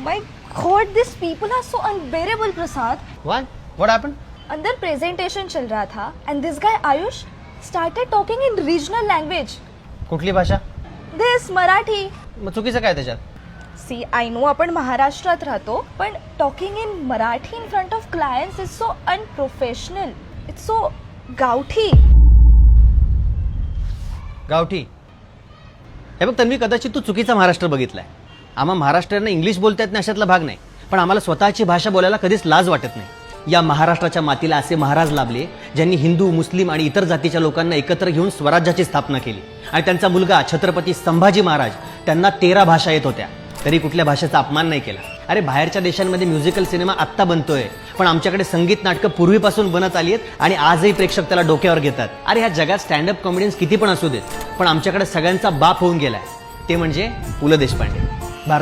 My God, these people are so unbearable, Prasad. What? What happened? अंदर presentation चल रहा था and this guy Ayush started talking in regional language. कुठली भाषा? This Marathi. मग चुकीचं काय त्याच्यात? See, I know आपण महाराष्ट्रात राहतो, पण talking in Marathi in front of clients is so unprofessional. It's so गावठी. गावठी. हे बघ तन्वी, कदाचित तू चुकीचा महाराष्ट्र बघितलाय. आम्हा महाराष्ट्रीयांना इंग्लिश बोलता येत नाही अशातला भाग नाही, पण आम्हाला स्वतःची भाषा बोलायला कधीच लाज वाटत नाही. या महाराष्ट्राच्या मातीला असे महाराज लाभले ज्यांनी हिंदू, मुस्लिम आणि इतर जातीच्या लोकांना एकत्र घेऊन स्वराज्याची स्थापना केली. आणि त्यांचा मुलगा छत्रपती संभाजी महाराज, त्यांना 13 भाषा येत होत्या, तरी कुठल्या भाषेचा अपमान नाही केला. अरे बाहेरच्या देशांमध्ये म्युझिकल सिनेमा आत्ता बनतोय, पण आमच्याकडे संगीत नाटकं पूर्वीपासून बनत आली आहेत आणि आजही प्रेक्षक त्याला डोक्यावर घेतात. अरे ह्या जगात स्टँडअप कॉमेडियन्स किती पण असू देत, पण आमच्याकडे सगळ्यांचा बाप होऊन गेलाय, ते म्हणजे पु ल देशपांडे.